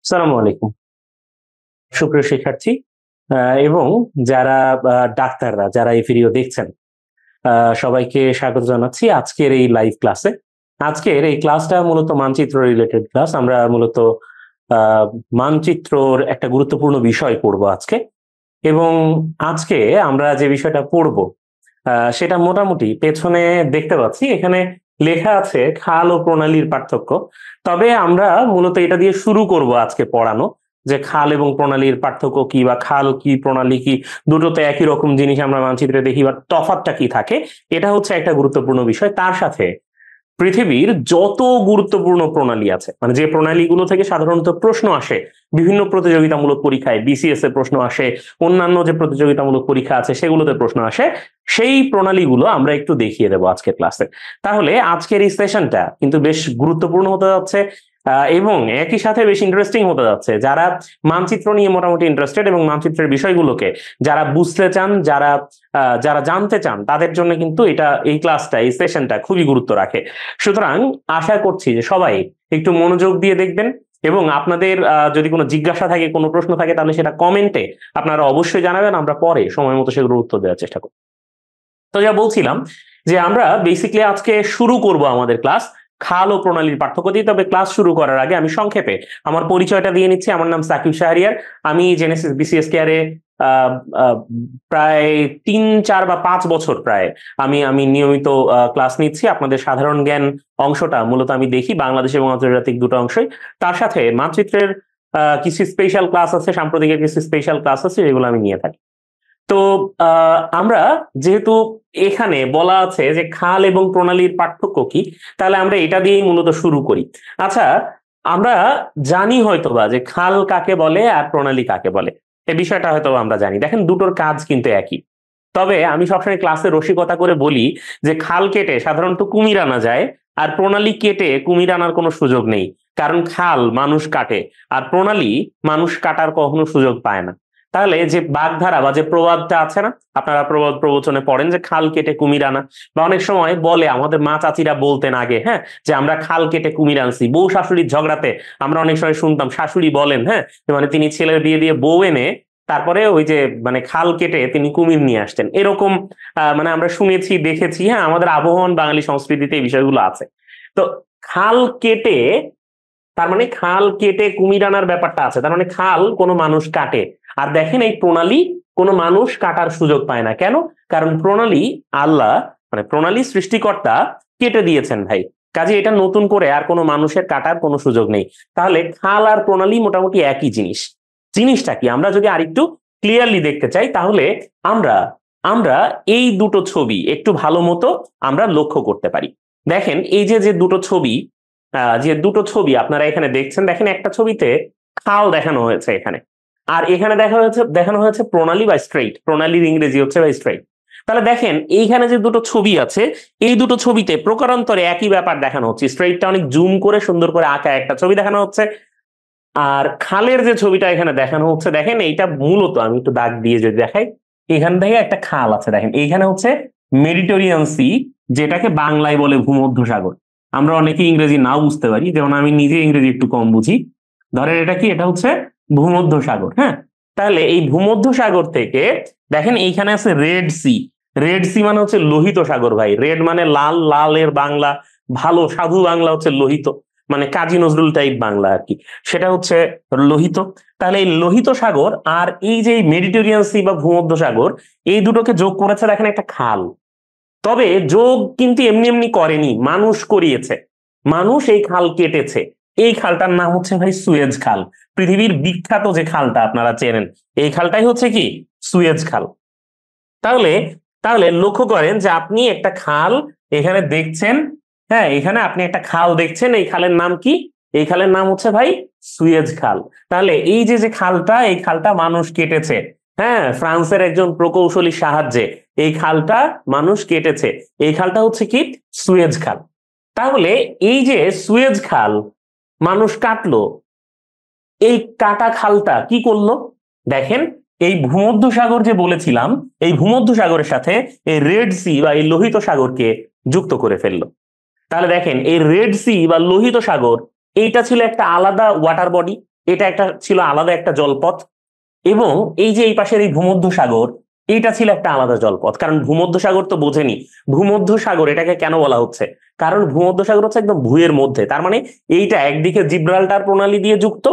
আসসালামু আলাইকুম। সুপ্রিয় শিক্ষার্থী এবং যারা ডাক্তাররা যারা এই ভিডিও দেখছেন, সবাইকে স্বাগত জানাচ্ছি আজকের এই লাইভ ক্লাসে। আজকের এই ক্লাসটা মূলত মানচিত্র রিলেটেড ক্লাস। আমরা মূলত আ মানচিত্রর একটা গুরুত্বপূর্ণ বিষয় পড়বো আজকে। এবং আজকে আমরা যে বিষয়টা পড়বো সেটা মোটামুটি পেছনে দেখতে পাচ্ছি এখানে লেখা আছে খাল ও প্রণালীর পার্থক্য। তবে আমরা মূলত এটা দিয়ে শুরু করব আজকে পড়ানো, যে খাল এবং প্রণালীর পার্থক্য কি, বা খাল কি প্রণালী কি, দুটো তো একই রকম জিনিস আমরা মানচিত্রে দেখি, বা তফাৎটা কি থাকে, এটা হচ্ছে একটা গুরুত্বপূর্ণ বিষয়। তার সাথে পৃথিবীর যত গুরুত্বপূর্ণ প্রণালী আছে, মানে যে প্রণালীগুলো থেকে সাধারণত প্রশ্ন আসে বিভিন্ন প্রতিযোগিতামূলক পরীক্ষায়, বিসিএস এ প্রশ্ন আসে, অন্যান্য যে প্রতিযোগিতামূলক পরীক্ষা আছে সেগুলোতে প্রশ্ন আসে, সেই প্রণালীগুলো আমরা একটু দেখিয়ে দেবো আজকের ক্লাসে। তাহলে আজকের এই সেশনটা কিন্তু বেশ গুরুত্বপূর্ণ হতে যাচ্ছে এবং একই সাথে বেশ ইন্টারেস্টিং হতে যাচ্ছে। যারা মানচিত্র নিয়ে মোটামুটি ইন্টারেস্টেড এবং মানচিত্রের বিষয়গুলোকে যারা বুঝতে চান, যারা যারা জানতে চান, তাদের জন্য কিন্তু এই ক্লাসটা, এই সেশনটা খুবই গুরুত্ব রাখে। সুতরাং আশা করছি যে সবাই একটু মনোযোগ দিয়ে দেখবেন, এবং আপনাদের যদি কোনো জিজ্ঞাসা থাকে, কোনো প্রশ্ন থাকে, তাহলে সেটা কমেন্টে আপনারা অবশ্যই জানাবেন। আমরা পরে সময় মতো সেগুলোর উত্তর দেওয়ার চেষ্টা করব। তো যা বলছিলাম, যে আমরা বেসিক্যালি আজকে শুরু করব আমাদের ক্লাস খাল ও প্রণালীর পার্থক্য দিয়ে। তবে ক্লাস শুরু করার আগে আমি সংক্ষেপে আমার পরিচয়টা দিয়ে নিচ্ছি। আমার নাম সাকিব শাহরিয়ার। আমি জেনেসিস বিসিএস কেয়ারে প্রায় 3, 4 বা 5 বছর প্রায় আমি আমি নিয়মিত ক্লাস নিচ্ছি। আপনাদের সাধারণ জ্ঞান অংশটা মূলত আমি দেখি, বাংলাদেশ এবং আন্তর্জাতিক দুটো অংশই। তার সাথে মানচিত্রের কিছু স্পেশাল ক্লাস আছে, সাম্প্রতিকের কিছু স্পেশাল ক্লাস আছে, যেগুলো আমি নিয়ে থাকি। তো আমরা যেহেতু এখানে বলা আছে যে খাল এবং প্রণালীর পার্থক্য কি, তাহলে আমরা এটা দিয়েই মূলত শুরু করি। আচ্ছা, আমরা জানি হয়তোবা যে খাল কাকে বলে আর প্রণালী কাকে বলে, এই বিষয়টা হয়তো আমরা জানি। দেখেন, দুটোর কাজ কিন্তু একই। তবে আমি সবসময় ক্লাসে রসিকতা করে বলি যে খাল কেটে সাধারণত কুমির আনা যায়, আর প্রণালী কেটে কুমির আনার কোনো সুযোগ নেই। কারণ খাল মানুষ কাটে, আর প্রণালী মানুষ কাটার কখনো সুযোগ পায় না। তাহলে যে বাগধারা বা যে প্রবাদটা আছে না, আপনারা প্রবাদ প্রবচনে পড়েন যে খাল কেটে কুমির আনা, বা অনেক সময় বলে, আমাদের মা চাচিরা বলতেন আগে, হ্যাঁ, যে আমরা খাল কেটে কুমির আনছি। বউ শাশুড়ির ঝগড়াতে আমরা অনেক সময় শুনতাম শাশুড়ি বলেন, হ্যাঁ, মানে তিনি ছেলের বিয়ে দিয়ে বউ এনে তারপরে ওই যে মানে খাল কেটে তিনি কুমির নিয়ে আসতেন, এরকম মানে আমরা শুনেছি, দেখেছি। হ্যাঁ, আমাদের আবহমান বাঙালি সংস্কৃতিতে এই বিষয়গুলো আছে। তো খাল কেটে, তার মানে খাল কেটে কুমির আনার ব্যাপারটা আছে, তার মানে খাল কোনো মানুষ কাটে। আর দেখেন, এই প্রণালী কোনো মানুষ কাটার সুযোগ পায় না। কেন? কারণ প্রণালী আল্লাহ, মানে প্রণালী সৃষ্টিকর্তা কেটে দিয়েছেন ভাই। কাজে এটা নতুন করে আর কোনো মানুষের কাটার কোনো সুযোগ নেই। তাহলে খাল আর প্রণালী মোটামুটি একই জিনিস। জিনিসটা কি আমরা যদি আরেকটু ক্লিয়ারলি দেখতে চাই, তাহলে আমরা আমরা এই দুটো ছবি একটু ভালো মতো আমরা লক্ষ্য করতে পারি। দেখেন, এই যে যে দুটো ছবি, যে দুটো ছবি আপনারা এখানে দেখছেন, দেখেন একটা ছবিতে খাল দেখানো হয়েছে এখানে, আর এখানে দেখানো হয়েছে প্রণালী বা স্ট্রেইট। প্রণালীর ইংরেজি হচ্ছে বা স্ট্রেইট। তাহলে দেখেন, এইখানে যে দুটো ছবি আছে, এই দুটো ছবিতে প্রকারান্তরে একই ব্যাপার দেখানো হচ্ছে। স্ট্রেইটটা অনেক জুম করে সুন্দর করে আঁকা একটা ছবি দেখানো হচ্ছে, আর খালের যে ছবিটা এখানে দেখানো হচ্ছে, দেখেন এইটা মূলত, আমি একটু দাগ দিয়ে যদি দেখাই, এখান থেকে একটা খাল আছে। দেখেন এইখানে হচ্ছে মেডিটেরিয়ান সি, যেটাকে বাংলায় বলে ভূমধ্যসাগর। আমরা অনেকে ইংরেজি নাও বুঝতে পারি, যেমন আমি নিজে ইংরেজি একটু কম বুঝি। ধরেন এটা কি, এটা হচ্ছে ভূমধ্যসাগর। হ্যাঁ, তাহলে এই ভূমধ্যসাগর থেকে দেখেন এইখানে আছে রেড সি। রেড সি মানে হচ্ছে লোহিত সাগর ভাই। রেড মানে লাল, লালের বাংলা ভালো সাধু বাংলা হচ্ছে লোহিত, মানে কাজী নজরুল টাইপ বাংলা আর কি, সেটা হচ্ছে লোহিত। তাহলে এই লোহিত সাগর আর এই যে মেডিটেরিয়ান সি বা ভূমধ্যসাগর, এই দুটোকে যোগ করেছে দেখেন একটা খাল। তবে যোগ কিন্তু এমনি এমনি করেনি, মানুষ করিয়েছে। মানুষ এই খাল কেটেছে। এই খালটার নাম হচ্ছে ভাই সুয়েজ খাল। পৃথিবীর বিখ্যাত যে খালটা আপনারা চেনেন, এই খালটাই হচ্ছে কি সুয়েজ খাল। তাহলে তাহলে লক্ষ্য করেন যে আপনি একটা খাল এখানে দেখছেন। হ্যাঁ, এখানে আপনি একটা খাল দেখছেন, এই খালের নাম কি? এই খালের নাম হচ্ছে ভাই সুয়েজ খাল। তাহলে এই যে যে খালটা, এই খালটা মানুষ কেটেছে। হ্যাঁ, ফ্রান্সের একজন প্রকৌশলীর সাহায্যে এই খালটা মানুষ কেটেছে। এই খালটা হচ্ছে কি সুয়েজ খাল। তাহলে এই যে সুয়েজ খাল মানুষ কাটলো, এই কাটা খালটা কি করলো? দেখেন, এই ভূমধ্যসাগর যে বলেছিলাম, এই ভূমধ্যসাগরের সাথে এই রেড সি বা এই লোহিত সাগরকে যুক্ত করে ফেললো। তাহলে দেখেন, এই রেড সি বা লোহিত সাগর, এইটা ছিল একটা আলাদা ওয়াটার বডি। এটা একটা ছিল আলাদা একটা জলপথ, এবং এই যে এই পাশের এই ভূমধ্যসাগর, এটা ছিল একটা আলাদা জলপথ। কারণ ভূমধ্যসাগর তো বোঝেনি, ভূমধ্যসাগর এটাকে কেন বলা হচ্ছে, কারণ ভূমধ্যসাগর হচ্ছে একদম ভূয়ের মধ্যে, তার মানে এইটা একদিকে জিব্রাল্টার প্রণালী দিয়ে যুক্ত,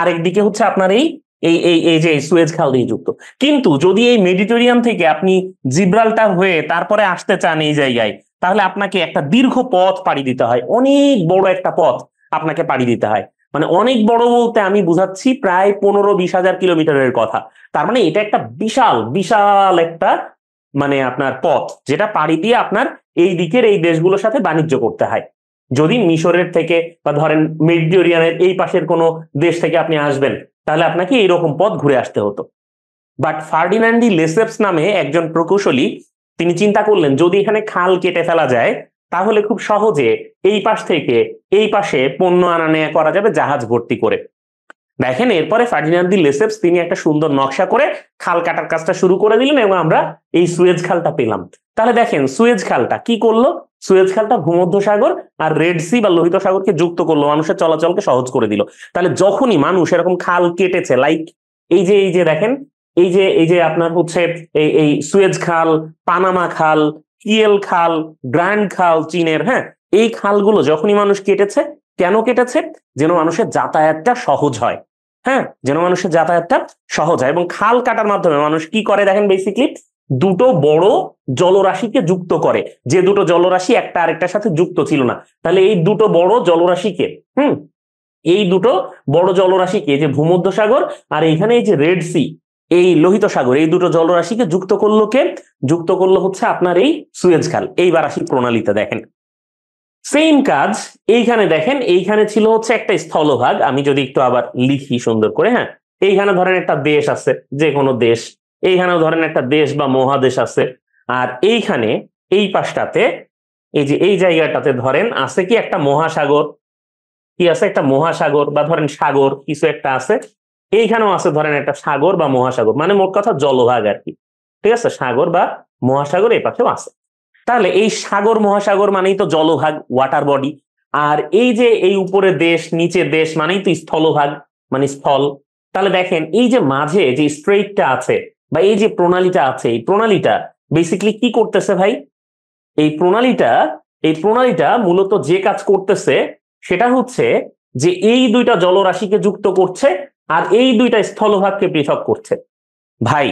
আর একদিকে হচ্ছে আপনার এই এই এই এই যে সুয়েজ খাল দিয়ে যুক্ত। কিন্তু যদি এই মেডিটেরিয়ান থেকে আপনি জিব্রাল্টার হয়ে তারপরে আসতে চান এই জায়গায়, তাহলে আপনাকে একটা দীর্ঘ পথ পাড়ি দিতে হয়, অনেক বড় একটা পথ আপনাকে পাড়ি দিতে হয়। মানে অনেক বড় বলতে আমি বুঝাচ্ছি প্রায় 15-20 হাজার কিলোমিটারের কথা। তার মানে এটা একটা বিশাল বিশাল একটা মানে আপনার পথ, যেটা পাড়ি দিয়ে আপনার এই দিকের এই দেশগুলোর সাথে বাণিজ্য করতে হয়। যদি মিশরের থেকে বা ধরেন মেডিটেরিয়ানের এই পাশের কোনো দেশ থেকে আপনি আসবেন, তাহলে আপনাকে এইরকম পথ ঘুরে আসতে হতো। বাট ফার্ডিনান্ড ডি লেসেপস নামে একজন প্রকৌশলী, তিনি চিন্তা করলেন যদি এখানে খাল কেটে ফেলা যায়, তাহলে খুব সহজে এই পাশ থেকে এই পাশে পণ্য আনা নেওয়া করা যাবে জাহাজ ভর্তি করে। দেখেন এরপরে ফার্ডিনান্ড ডি লেসেপস তিনি একটা সুন্দর নকশা করে খাল কাটার কাজটা শুরু করে দিলেন, এবং আমরা এই সুয়েজ খালটা পেলাম। তাহলে দেখেন সুয়েজ খালটা কি করলো, সুয়েজ খালটা ভূমধ্যসাগর আর রেড সি বা লোহিত সাগরকে যুক্ত করলো, মানুষের চলাচলকে সহজ করে দিল। তাহলে যখনই মানুষ এরকম খাল কেটেছে, লাইক এই যে দেখেন, এই যে আপনার হচ্ছে এই সুয়েজ খাল, পানামা খাল, কিয়েল খাল, গ্র্যান্ড খাল চীনের, হ্যাঁ, এই খালগুলো যখনই মানুষ কেটেছে, কেন কেটেছে, যেন মানুষের যাতায়াতটা সহজ হয়। হ্যাঁ, যেন মানুষের যাতায়াতটা সহজ হয়। এবং খাল কাটার মাধ্যমে মানুষ কি করে দেখেন, বেসিকলি দুটো বড় জলরাশিকে যুক্ত করে, যে দুটো জলরাশি একটা আরেকটার সাথে যুক্ত ছিল না। তাহলে এই দুটো বড় জলরাশিকে এই দুটো বড় জলরাশিকে, যে ভূমধ্যসাগর আর এইখানে এই যে রেড সি, এই লোহিত সাগর, এই দুটো জলরাশিকে যুক্ত করলো কে, যুক্ত করলো হচ্ছে আপনার এই সুয়েজ খাল। এই বারাসিক প্রণালীতে দেখেন সেম কাজ। এইখানে দেখেন, এইখানে ছিল হচ্ছে একটা স্থলভাগ, আমি যদি একটু আবার লিখি সুন্দর করে, হ্যাঁ, এইখানে ধরেন একটা দেশ আছে, যে কোনো দেশ, এইখানেও ধরেন একটা দেশ বা মহাদেশ আছে, আর এইখানে এই পাশটাতে এই যে এই জায়গাটাতে ধরেন আছে কি একটা মহাসাগর, কি আছে একটা মহাসাগর বা ধরেন সাগর কিছু একটা আছে, এইখানেও আছে ধরেন একটা সাগর বা মহাসাগর, মানে মোট কথা জলভাগ আর কি, ঠিক আছে, সাগর বা মহাসাগর এই পাশেও আছে। তাহলে এই সাগর মহাসাগর মানেই তো জলভাগ, ওয়াটার বডি। আর এই যে এই উপরে দেশ নিচে দেশ মানেই তো স্থলভাগ, মানে স্থল। তাহলে দেখেন এই যে মাঝে যে স্ট্রেইটটা আছে বা এই যে প্রণালীটা আছে, এই প্রণালীটা বেসিক্যালি কি করতেছে ভাই, এই প্রণালীটা মূলত যে কাজ করতেছে সেটা হচ্ছে যে এই দুইটা জলরাশিকে যুক্ত করছে আর এই দুইটা স্থলভাগকে পৃথক করছে। ভাই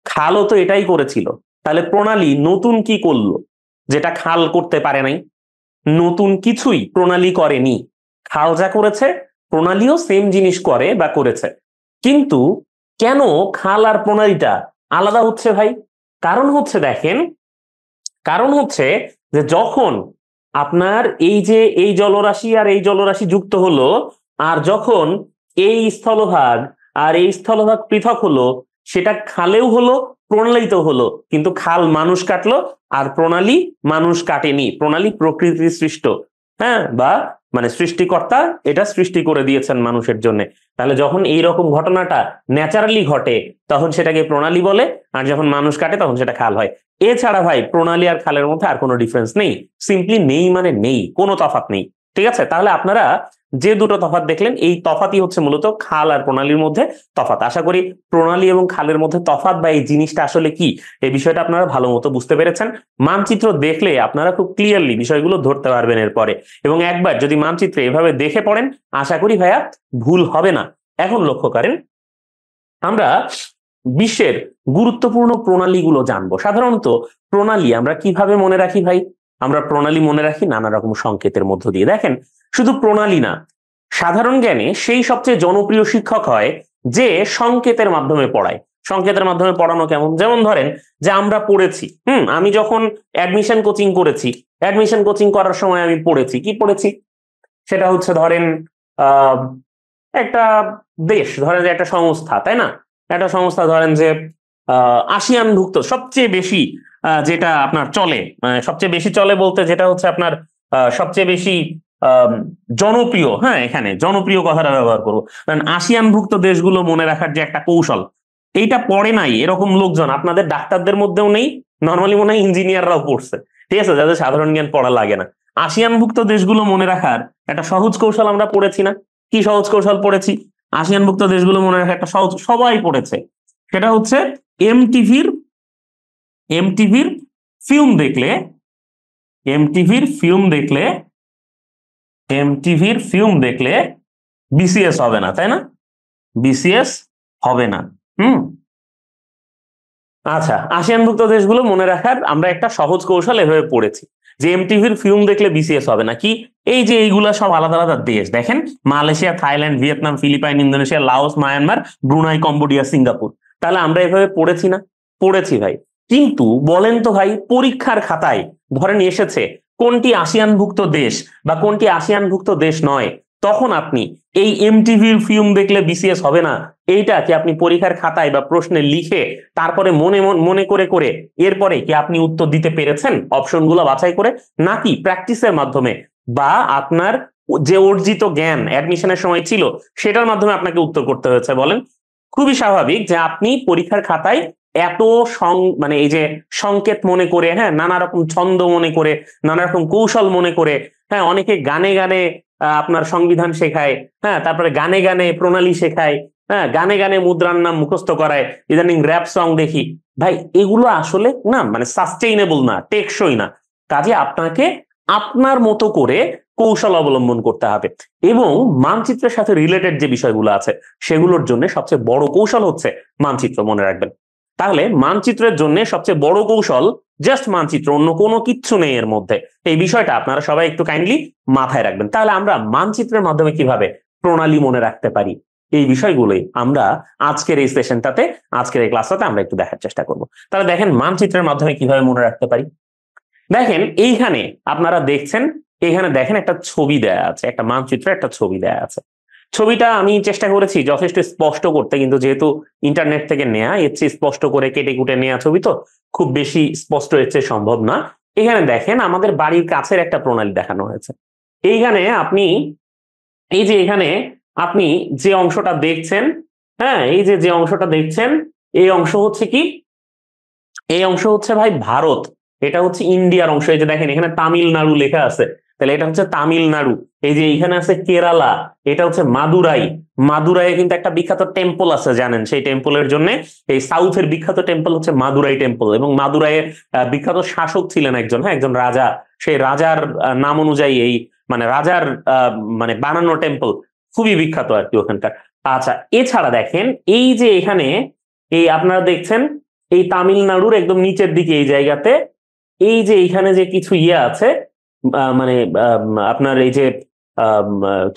খালও তো এটাই করেছিল, তাহলে প্রণালী নতুন কি করলো যেটা খাল করতে পারে নাই? নতুন কিছুই প্রণালী করেনি। খাল যা করেছে প্রণালীও সেম জিনিস করে বা করেছে। কিন্তু কেন খাল আর প্রণালীটা আলাদা হচ্ছে ভাই? কারণ হচ্ছে দেখেন, কারণ হচ্ছে যে যখন আপনার এই যে এই জলরাশি আর এই জলরাশি যুক্ত হলো, আর যখন এই স্থলভাগ আর এই স্থলভাগ পৃথক হলো, সেটা খালেও হলো প্রণালীতেও হলো, কিন্তু খাল মানুষ কাটলো আর প্রণালী মানুষ কাটেনি। প্রণালী প্রকৃতির সৃষ্ট, হ্যাঁ, বা মানে সৃষ্টিকর্তা এটা সৃষ্টি করে দিয়েছেন মানুষের জন্য। তাহলে যখন এইরকম ঘটনাটা ন্যাচারালি ঘটে তখন সেটাকে প্রণালী বলে, আর যখন মানুষ কাটে তখন সেটা খাল হয়। এছাড়া ভাই প্রণালী আর খালের মধ্যে আর কোনো ডিফারেন্স নেই, সিম্পলি নেই মানে নেই, কোনো তফাৎ নেই। ঠিক আছে, তাহলে আপনারা যে দুটো তফাৎ দেখলেন এই তফাৎই হচ্ছে মূলত খাল আর প্রণালীর মধ্যে তফাৎ। আশা করি প্রণালী এবং খালের মধ্যে তফাৎ বা এই জিনিসটা আসলে কি এই বিষয়টা আপনারা ভালো মতো বুঝতে পেরেছেন। মানচিত্র দেখলে আপনারা খুব ক্লিয়ারলি বিষয়গুলো ধরতে পারবেন এরপরে, এবং একবার যদি মানচিত্রে এভাবে দেখে পড়েন আশা করি ভাইয়া ভুল হবে না। এখন লক্ষ্য করেন, আমরা বিশ্বের গুরুত্বপূর্ণ প্রণালীগুলো জানবো। সাধারণত প্রণালী আমরা কিভাবে মনে রাখি ভাই? আমরা প্রণালী মনে রাখি নানা রকম সংকেতের মধ্য দিয়ে। দেখেন শুধু প্রণালী না, সাধারণ জ্ঞানে সেই সবচেয়ে জনপ্রিয় শিক্ষক হয় যে সংকেতের মাধ্যমে পড়ায়। সংকেতের মাধ্যমে পড়ানো কেমন? যেমন ধরেন যে আমরা পড়েছি, আমি যখন অ্যাডমিশন কোচিং করেছি, অ্যাডমিশন কোচিং করার সময় আমি পড়েছি, কি পড়েছি? সেটা হচ্ছে ধরেন আহ একটা দেশ, ধরেন যে একটা সংস্থা, তাই না, একটা সংস্থা ধরেন যে আসিয়ানভুক্ত সবচেয়ে বেশি যেটা আপনার চলে, সবচেয়ে বেশি চলে বলতে যেটা হচ্ছে আপনার সবচেয়ে বেশি জনপ্রিয়, হ্যাঁ, এখানে জনপ্রিয় কথাটা ব্যবহার করবো। কারণ আসিয়ানভুক্ত দেশগুলো মনে রাখার যে একটা কৌশল, এইটা পড়ে নাই এরকম লোকজন আপনাদের ডাক্তারদের মধ্যেও নেই, নর্মালি মনে হয় ইঞ্জিনিয়াররাও পড়ছে, ঠিক আছে, যাদের সাধারণ জ্ঞান পড়া লাগে না। আসিয়ানভুক্ত দেশগুলো মনে রাখার একটা সহজ কৌশল আমরা পড়েছি না? কি সহজ কৌশল পড়েছি? আসিয়ানভুক্ত দেশগুলো মনে রাখা একটা সহজ, সবাই পড়েছে। সেটা হচ্ছে এমটিভির এমটিভির ফিল্ম দেখলে এমটিভির ফিল্ম দেখলে এমটিভির ফিল্ম দেখলে বিসিএস হবে না, তাই না? বিসিএস হবে না। আচ্ছা, আসিয়ানভুক্ত দেশগুলো মনে রাখার আমরা একটা সহজ কৌশল এভাবে পড়েছি যে এমটিভির ফিল্ম দেখলে বিসিএস হবে না। কি? এই যে এইগুলা সব আলাদা আলাদা দেশ দেখেন, Malaysia, Thailand, Vietnam, Philippines, Indonesia, Laos, Myanmar, Brunei, Cambodia, Singapore. তাহলে আমরা এভাবে পড়েছি না? পড়েছি ভাই। কিন্তু বলেন তো ভাই, পরীক্ষার খাতায় ধরেন এসেছে কোনটি আসিয়ানভুক্ত দেশ বা কোনটি আসিয়ানভুক্ত দেশ নয়, তখন আপনি এই এমটিভির ফিল্ম দেখলে বিসিএস হবে না এইটা কি আপনি পরীক্ষার খাতায় বা প্রশ্নে লিখে তারপরে মনে মনে করে করে এরপরে কি আপনি উত্তর দিতে পেরেছেন অপশনগুলো বাছাই করে, নাকি প্র্যাকটিসের মাধ্যমে বা আপনার যে অর্জিত জ্ঞান অ্যাডমিশনের সময় ছিল সেটার মাধ্যমে আপনাকে উত্তর করতে হয়েছে? বলেন। খুবই স্বাভাবিক যে আপনি পরীক্ষার খাতায় এত মানে এই যে সংকেত মনে করে, হ্যাঁ, নানা রকম ছন্দ মনে করে, নানা রকম কৌশল মনে করে, হ্যাঁ, অনেকে গানে গানে আপনার সংবিধান শেখায়, হ্যাঁ, তারপরে গানে গানে প্রণালী শেখায়, হ্যাঁ, গানে গানে মুদ্রার নাম মুখস্থ করায়, ইদানিং র‍্যাপ সং দেখি। ভাই এগুলো আসলে না, মানে সাস্টেইনেবল না, টেকসই না। কাজে আপনাকে আপনার মতো করে কৌশল অবলম্বন করতে হবে এবং মানচিত্রের সাথে রিলেটেড যে বিষয়গুলো আছে সেগুলোর জন্য সবচেয়ে বড় কৌশল হচ্ছে মানচিত্র, মনে রাখবেন। তাহলে মানচিত্রের জন্য সবচেয়ে বড় কৌশল জাস্ট মানচিত্র, অন্য কোনো কিচ্ছু নেই এর মধ্যে। এই বিষয়টা আপনারা সবাই একটু কাইন্ডলি মাথায় রাখবেন। তাহলে আমরা মানচিত্রের মাধ্যমে কিভাবে প্রণালী মনে রাখতে পারি, এই বিষয়গুলোই আমরা আজকের এই সেশনটাতে, আজকের এই ক্লাসটাতে আমরা একটু দেখার চেষ্টা করব। তাহলে দেখেন মানচিত্রের মাধ্যমে কিভাবে মনে রাখতে পারি। দেখেন এইখানে আপনারা দেখছেন, এখানে দেখেন একটা ছবি দেয়া আছে, একটা মানচিত্র, একটা ছবি দেয়া আছে। ছবিটা আমি চেষ্টা করেছি যথেষ্ট স্পষ্ট করতে, কিন্তু যেহেতু ইন্টারনেট থেকে নেয়া, এর চেয়ে স্পষ্ট করে কেটে কুটে নেওয়া ছবি তো খুব বেশি স্পষ্ট এর চেয়ে সম্ভব না। এখানে দেখেন আমাদের বাড়ির কাছের একটা প্রণালী দেখানো হয়েছে। এইখানে আপনি এই যে এখানে আপনি যে অংশটা দেখছেন, হ্যাঁ, এই যে যে অংশটা দেখছেন, এই অংশ হচ্ছে কি? এই অংশ হচ্ছে ভাই ভারত, এটা হচ্ছে ইন্ডিয়ার অংশ। এই যে দেখেন এখানে তামিলনাড়ু লেখা আছে, তাহলে এটা হচ্ছে তামিলনাড়ু। এই যে এখানে আছে কেরালা, এটা হচ্ছে মাদুরাই। মাদুরাইয়ে কিন্তু একটা বিখ্যাত টেম্পল আছে জানেন, সেই টেম্পলের জন্য এই সাউথের বিখ্যাত টেম্পল হচ্ছে মাদুরাই টেম্পল। এবং মাদুরাইয়ের বিখ্যাত শাসক ছিলেন একজন, হ্যাঁ, একজন রাজা। সেই রাজার নাম অনুযায়ী এই মানে রাজার মানে বানানো টেম্পল খুবই বিখ্যাত আর কি ওখানকার। আচ্ছা, এছাড়া দেখেন এই যে এখানে এই আপনারা দেখছেন এই তামিলনাড়ুর একদম নিচের দিকে এই জায়গাতে এই যে এইখানে যে কিছু ইয়ে আছে, মানে আপনার এই যে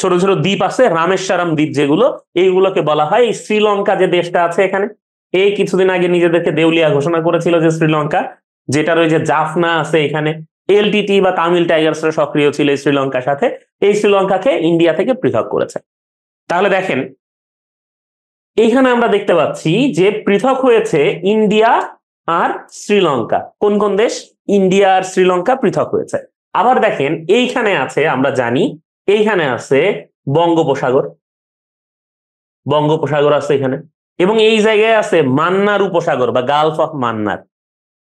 ছোট ছোট দ্বীপ আছে, রামেশ্বরম দ্বীপ যেগুলো, এইগুলোকে বলা হয় এই শ্রীলঙ্কা যে দেশটা আছে এখানে। এই কিছুদিন আগে নিজেদেরকে দেউলিয়া ঘোষণা করেছিল যে শ্রীলঙ্কা, যেটার ওই যে জাফনা আছে এখানে, এলটিটি বা তামিল টাইগার্সরা সক্রিয় ছিল এই শ্রীলঙ্কার সাথে। এই শ্রীলঙ্কাকে ইন্ডিয়া থেকে পৃথক করেছে। তাহলে দেখেন এইখানে আমরা দেখতে পাচ্ছি যে পৃথক হয়েছে ইন্ডিয়া আর শ্রীলঙ্কা। কোন কোন দেশ? ইন্ডিয়া আর শ্রীলঙ্কা পৃথক হয়েছে। আবার দেখেন এইখানে আছে, আমরা জানি এইখানে আছে বঙ্গোপসাগর, বঙ্গোপসাগর আছে এখানে, এবং এই জায়গায় আছে মান্নার উপসাগর বা গালফ অফ মান্নার।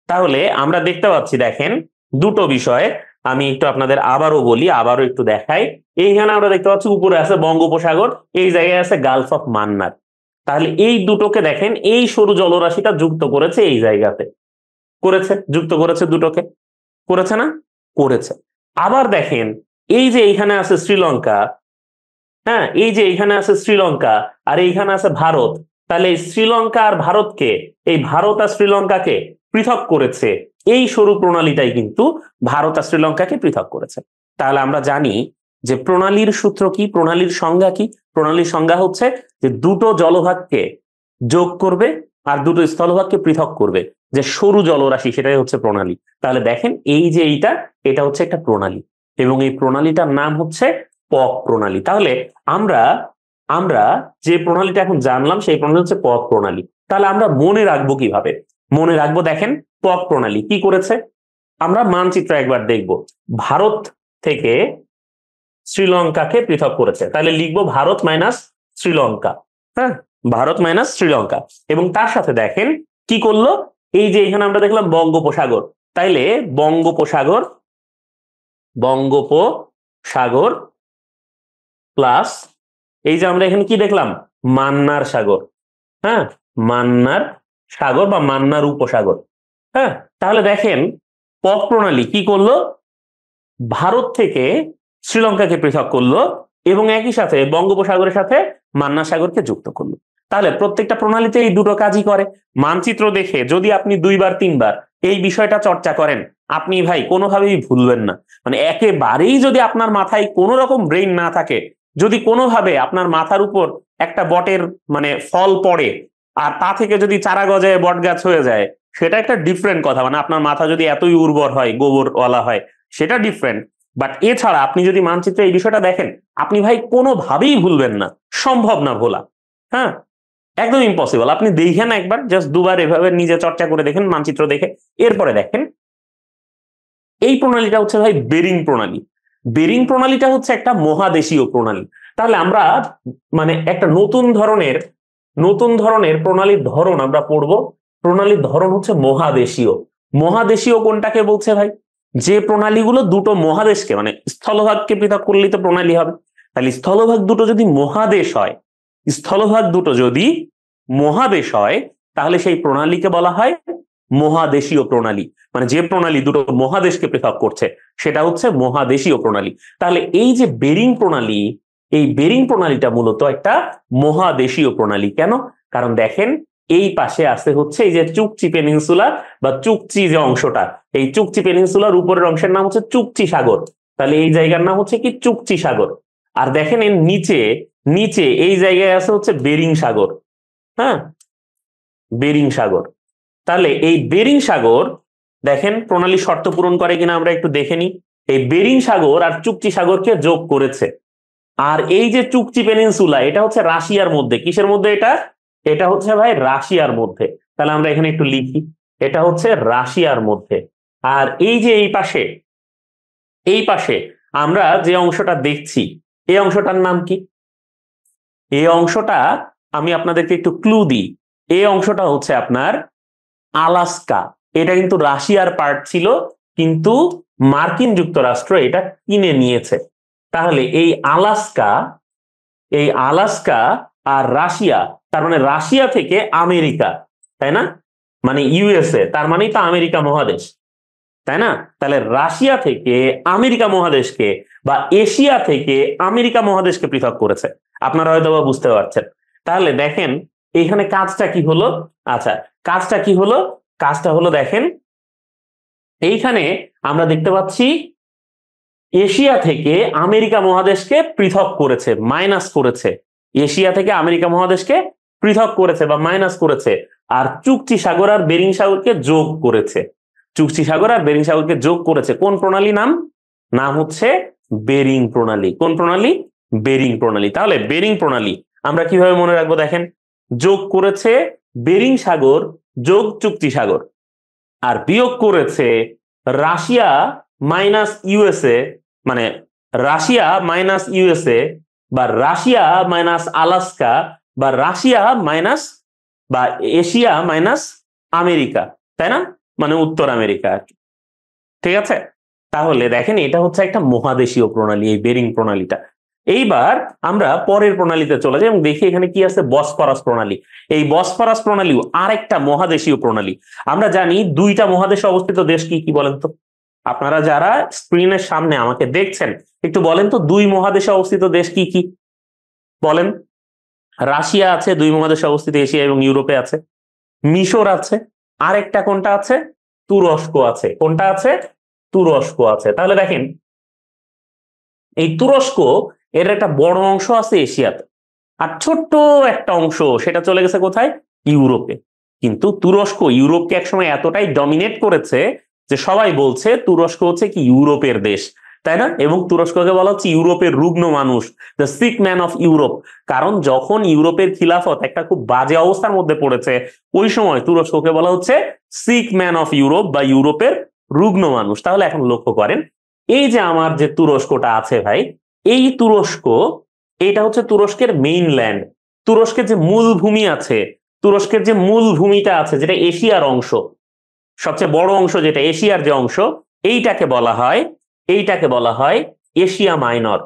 তাহলে আমরা দেখতে পাচ্ছি, দেখেন দুটো বিষয় আমি একটু আপনাদের আবারও বলি, আবারও একটু দেখাই। এইখানে আমরা দেখতে পাচ্ছি উপরে আছে বঙ্গোপসাগর, এই জায়গায় আছে গালফ অফ মান্নার। তাহলে এই দুটোকে দেখেন, এই সরু জলরাশিটা যুক্ত করেছে এই জায়গাতে, করেছে, যুক্ত করেছে দুটোকে, করেছে না? করেছে। আবার দেখেন এই যে এইখানে আছে শ্রীলঙ্কা, হ্যাঁ, এই যে এইখানে আছে শ্রীলঙ্কা আর এইখানে আছে ভারত। তাহলে শ্রীলঙ্কা আর ভারতকে, এই ভারত আর শ্রীলঙ্কাকে পৃথক করেছে এই সরু প্রণালীটাই, কিন্তু ভারত আর শ্রীলঙ্কাকে পৃথক করেছে। তাহলে আমরা জানি যে প্রণালীর সূত্র কি, প্রণালীর সংজ্ঞা কি? প্রণালীর সংজ্ঞা হচ্ছে যে দুটো জলভাগকে যোগ করবে আর দুটো স্থলভাগকে পৃথক করবে, যে সরু জলরাশি, সেটাই হচ্ছে প্রণালী। তাহলে দেখেন এই যে এটা হচ্ছে একটা প্রণালী এবং এই প্রণালীটার নাম হচ্ছে পক প্রণালী। তাহলে আমরা আমরা যে প্রণালীটা এখন জানলাম সেই প্রণালী হচ্ছে পক প্রণালী। তাহলে আমরা মনে রাখবো কিভাবে? মনে রাখবো, দেখেন পক প্রণালী কি করেছে আমরা মানচিত্র একবার দেখব। ভারত থেকে শ্রীলঙ্কাকে পৃথক করেছে, তাহলে লিখবো ভারত মাইনাস শ্রীলঙ্কা, হ্যাঁ, ভারত মাইনাস শ্রীলঙ্কা। এবং তার সাথে দেখেন কি করলো, এই যে এখানে আমরা দেখলাম বঙ্গোপসাগর, তাইলে বঙ্গোপসাগর, বঙ্গোপসাগর প্লাস এই যে আমরা এখানে কি দেখলাম, মান্নার সাগর। হ্যাঁ, মান্নার সাগর বা মান্নার উপসাগর। হ্যাঁ, তাহলে দেখেন পথ প্রণালী কি করলো, ভারত থেকে শ্রীলঙ্কাকে পৃথক করলো এবং একই সাথে বঙ্গোপসাগরের সাথে মান্নার সাগরকে যুক্ত করলো। তাহলে প্রত্যেকটা প্রণালীতে এই দুটো কাজই করে। মানচিত্র দেখে যদি আপনি 2-3 বার এই বিষয়টা চর্চা করেন, আপনি ভাই কোনোভাবেই ভুলবেন না। মানে একেবারেই যদি আপনার মাথায় কোনো রকম ব্রেইন না থাকে, যদি কোনোভাবে আপনার মাথার উপর একটা বটের মানে ফল পড়ে আর তা থেকে যদি চারা গজায় বট গাছ হয়ে যায়, সেটা একটা ডিফারেন্ট কথা। মানে আপনার মাথা যদি এতই উর্বর হয়, গোবরওয়ালা হয়, সেটা ডিফারেন্ট। বাট এছাড়া আপনি যদি মানচিত্রে এই বিষয়টা দেখেন, আপনি ভাই কোনোভাবেই ভুলবেন না, সম্ভব না ভোলা। হ্যাঁ, একদম ইম্পসিবল। আপনি দেখেন একবার, জাস্ট 2বার এভাবে নিজে চর্চা করে দেখেন মানচিত্র দেখে, এরপরে দেখেন এই প্রণালীটা হচ্ছে ভাই বেরিং প্রণালী। বেরিং প্রণালীটা হচ্ছে একটা মহাদেশীয় প্রণালী। তাহলে আমরা মানে একটা নতুন ধরনের প্রণালীর ধরন আমরা পড়বো। প্রণালীর ধরন হচ্ছে মহাদেশীয়। মহাদেশীয় কোনটাকে বলছে ভাই, যে প্রণালীগুলো দুটো মহাদেশকে মানে স্থলভাগকে পৃথক করলেই তো প্রণালী হবে। তাহলে স্থলভাগ দুটো যদি মহাদেশ হয়, স্থলভাগ দুটো যদি মহাদেশ হয়, তাহলে সেই প্রণালীকে বলা হয় মহাদেশীয় প্রণালী। মানে যে প্রণালী দুটো মহাদেশকে পৃথক করছে সেটা হচ্ছে মহাদেশীয় প্রণালী। তাহলে এই যে বেরিং প্রণালী, এই বেরিং প্রণালীটা মূলত একটা মহাদেশীয় প্রণালী। কেন? কারণ দেখেন এই পাশে আছে হচ্ছে এই যে চুকচি পেনিনসুলা বা চুকচি যে অংশটা, এই চুকচি পেনিনসুলার উপরের অংশের নাম হচ্ছে চুকচি সাগর। তাহলে এই জায়গার নাম হচ্ছে কি চুকচি সাগর। আর দেখেন এর নিচে নিচে এই জায়গায় আছে হচ্ছে বেরিং সাগর। হ্যাঁ, বেরিং সাগর। তাহলে এই বেরিং সাগর দেখেন প্রণালী শর্ত পূরণ করে কিনা আমরা একটু দেখে নিই। এই বেরিং সাগর আর চুকচি সাগরকে যোগ করেছে। আর এই যে চুকচি পেনিনসুলা, এটা হচ্ছে রাশিয়ার মধ্যে। কিসের মধ্যে এটা? এটা হচ্ছে ভাই রাশিয়ার মধ্যে। তাহলে আমরা এখানে একটু লিখি, এটা হচ্ছে রাশিয়ার মধ্যে। আর এই যে এই পাশে আমরা যে অংশটা দেখছি, এই অংশটার নাম কি? এই অংশটা আমি আপনাদেরকে একটু ক্লু দিই। এই অংশটা হচ্ছে আপনার আলাস্কা। এটা কিন্তু রাশিয়ার পার্ট ছিল, কিন্তু মার্কিন যুক্তরাষ্ট্র এটা কিনে নিয়েছে। তাহলে এই আলাস্কা আর রাশিয়া, তার মানে রাশিয়া থেকে আমেরিকা, তাই না? মানে ইউএসএ, তার মানেই তো আমেরিকা মহাদেশ, তাই না? তাহলে রাশিয়া থেকে আমেরিকা মহাদেশকে বা এশিয়া থেকে আমেরিকা মহাদেশকে পৃথক করেছে। আপনারা হয়তো বা বুঝতে পারছেন। তাহলে দেখেন এইখানে কাজটা কি হলো। আচ্ছা, কাজটা কি হলো? কাজটা হলো দেখেন এইখানে আমরা দেখতে পাচ্ছি এশিয়া থেকে আমেরিকা মহাদেশকে পৃথক করেছে, মাইনাস করেছে। এশিয়া থেকে আমেরিকা মহাদেশকে পৃথক করেছে বা মাইনাস করেছে। আর চুকচি সাগর আর বেরিং সাগরকে যোগ করেছে। চুকচি সাগর আর বেরিং সাগরকে যোগ করেছে। কোন প্রণালী নাম? নাম হচ্ছে বেরিং প্রণালী। কোন প্রণালী? বেরিং প্রণালী। তাহলে বেরিং প্রণালী আমরা কিভাবে মনে রাখবো? দেখেন, যোগ করেছে বেরিং সাগর যোগ চুকচি সাগর, আর বিয়োগ করেছে রাশিয়া মাইনাস ইউএসএ, মানে রাশিয়া মাইনাস ইউএসএ বা রাশিয়া মাইনাস আলাস্কা বা রাশিয়া মাইনাস বা এশিয়া মাইনাস আমেরিকা, তাই না? মানে উত্তর আমেরিকা আর কি। ঠিক আছে? তাহলে দেখেন এটা হচ্ছে একটা মহাদেশীয় প্রণালী, এই বেরিং প্রণালীটা। এইবার আমরা পরের প্রণালীতে চলে যাই এবং দেখি এখানে কি আছে, বসফরাস প্রণালী। এই বসফরাস প্রণালী আরেকটা মহাদেশীয় প্রণালী। আমরা জানি 2টা মহাদেশে অবস্থিত দেশ কি কি বলেন তো? আপনারা যারা স্ক্রিনের সামনে আমাকে দেখছেন একটু বলেন তো 2 মহাদেশে অবস্থিত দেশ কি কি বলেন? রাশিয়া আছে 2 মহাদেশে অবস্থিত, এশিয়া এবং ইউরোপে আছে। মিশর আছে, আরেকটা কোনটা আছে? তুরস্ক আছে। কোনটা আছে? তুরস্ক আছে। তাহলে দেখেন এই তুরস্ক, এর একটা বড় অংশ আছে এশিয়াতে, আর ছোট্ট একটা অংশ সেটা চলে গেছে কোথায়? ইউরোপে। কিন্তু তুরস্ক ইউরোপকে একসময় এতটাই ডমিনেট করেছে যে সবাই বলছে তুরস্ক হচ্ছে কি ইউরোপের দেশ, তাই না? এবং তুরস্ককে বলা হচ্ছে ইউরোপের রুগ্ন মানুষ, the sick man of Europe. কারণ যখন ইউরোপের খিলাফত একটা খুব বাজে অবস্থার মধ্যে পড়েছে, ওই সময় তুরস্ককে বলা হচ্ছে সিক ম্যান অফ ইউরোপ বা ইউরোপের রুগ্ন মানুষ। তাহলে এখন লক্ষ্য করেন, এই যে আমার যে তুরস্কটা আছে ভাই, এই তুরস্ক, এটা হচ্ছে তুরস্কের মেইনল্যান্ড। তুরস্কের যে মূল ভূমি আছে, তুরস্কের যে মূল ভূমিটা আছে যেটা এশিয়ার অংশ, সবচেয়ে বড় অংশ যেটা এশিয়ার যে অংশ, এইটাকে বলা হয় এশিয়া মাইনর।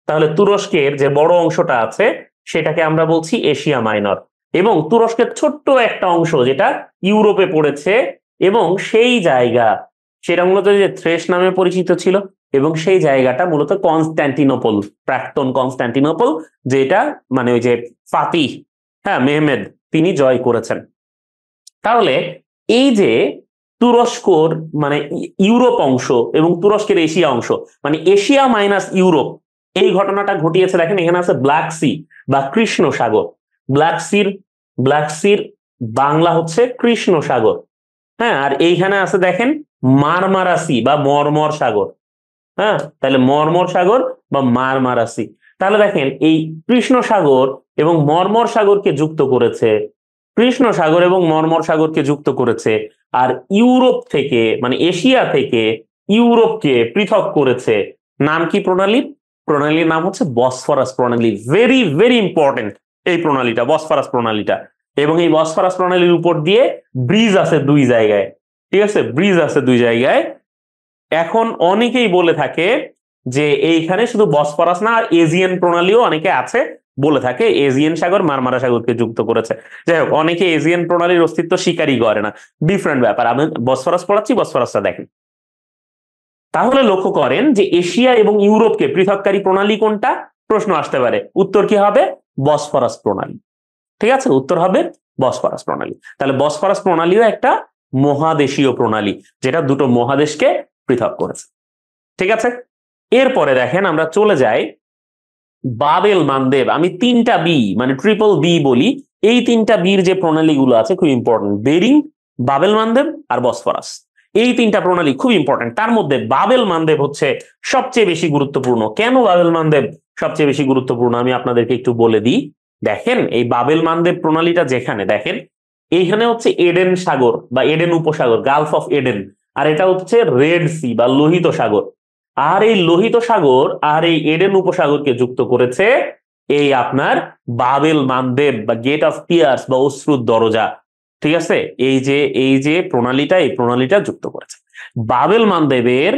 তাহলে তুরস্কের যে বড় অংশটা আছে সেটাকে আমরা বলছি এশিয়া মাইনর, এবং তুরস্কের ছোট্ট একটা অংশ যেটা ইউরোপে পড়েছে, এবং সেই জায়গা সেটা মূলত যে থ্রেস নামে পরিচিত ছিল, এবং সেই জায়গাটা মূলত কনস্ট্যান্টিনোপল, প্রাক্তন কনস্ট্যান্টিনোপল, যেটা মানে ওই যে ফাতিহ, হ্যাঁ, মেহমেদ, তিনি জয় করেছেন। তাহলে এই যে তুরস্কর মানে ইউরোপ অংশ এবং তুরস্কের এশিয়া অংশ, মানে এশিয়া মাইনাস ইউরোপ, এই ঘটনাটা ঘটিয়েছে। দেখেন এখানে আছে ব্ল্যাক সি বা কৃষ্ণ সাগর। ব্ল্যাক সির বাংলা হচ্ছে কৃষ্ণ সাগর, হ্যাঁ। আর এইখানে আছে দেখেন মারমারা সি বা মর্মর সাগর, হ্যাঁ। তাহলে মর্মর সাগর বা মারমারা সি। তাহলে দেখেন এই কৃষ্ণ সাগর এবং মর্মর সাগরকে যুক্ত করেছে, কৃষ্ণ সাগর এবং মর্মর সাগরকে যুক্ত করেছে, আর ইউরোপ থেকে মানে এশিয়া থেকে ইউরোপকে পৃথক করেছে। নাম কি প্রণালীর? প্রণালীর নাম হচ্ছে বসফরাস প্রণালী। ভেরি ভেরি ইম্পর্টেন্ট এই প্রণালীটা, বসফরাস প্রণালীটা। এবং এই বসফরাস প্রণালীর উপর দিয়ে ব্রিজ আছে 2 জায়গায়, ঠিক আছে, ব্রিজ আছে 2 জায়গায়। এখন অনেকেই বলে থাকে যে এইখানে শুধু বসফরাস না, আর এজিয়ান প্রণালীও অনেকে আছে বলে থাকে, এজিয়ান সাগর মারমারা সাগরকে যুক্ত করেছে। যাই হোক, অনেকে এজিয়ান প্রণালীর অস্তিত্ব স্বীকারই করে না, ডিফারেন্ট ব্যাপার। আমি বসফরাস পড়াচ্ছি, বসফরাসটা দেখেন। তাহলে লক্ষ্য করেন যে এশিয়া এবং ইউরোপকে পৃথককারী প্রণালী কোনটা? প্রশ্ন আসতে পারে, উত্তর কি হবে? বসফরাস প্রণালী। ঠিক আছে, উত্তর হবে বসফরাস প্রণালী। তাহলে বসফরাস প্রণালীও একটা মহাদেশীয় প্রণালী, যেটা দুটো মহাদেশকে পৃথক করেছে। ঠিক আছে, এরপরে দেখেন আমরা চলে যাই বাবেল মানদেব। আমি 3টা বি মানে ট্রিপল বি বলি, এই 3টা বির যে প্রণালীগুলো আছে খুব ইম্পর্টেন্ট, বেরিং, বাবেল মানদেব আর বসফরাস। এই 3টা প্রণালী খুব ইম্পর্টেন্ট। তার মধ্যে বাবেল মানদেব হচ্ছে সবচেয়ে বেশি গুরুত্বপূর্ণ। কেন বাবেল মানদেব সবচেয়ে বেশি গুরুত্বপূর্ণ আমি আপনাদেরকে একটু বলে দিই। দেখেন এই বাবেল মানদেব প্রণালীটা যেখানে, দেখেন এইখানে হচ্ছে এডেন সাগর বা এডেন উপসাগর, গালফ অফ এডেন, আর এটা হচ্ছে রেড সি বা লোহিত সাগর। আর এই লোহিত সাগর আর এই এডেন উপসাগরকে যুক্ত করেছে এই আপনার বাবেল মানদেব বা গেট অফ টিয়ার্স বা অশ্রুর দরজা। ঠিক আছে, এই যে প্রণালীটা, এই প্রণালীটা যুক্ত করেছে। বাবেল মানদেবের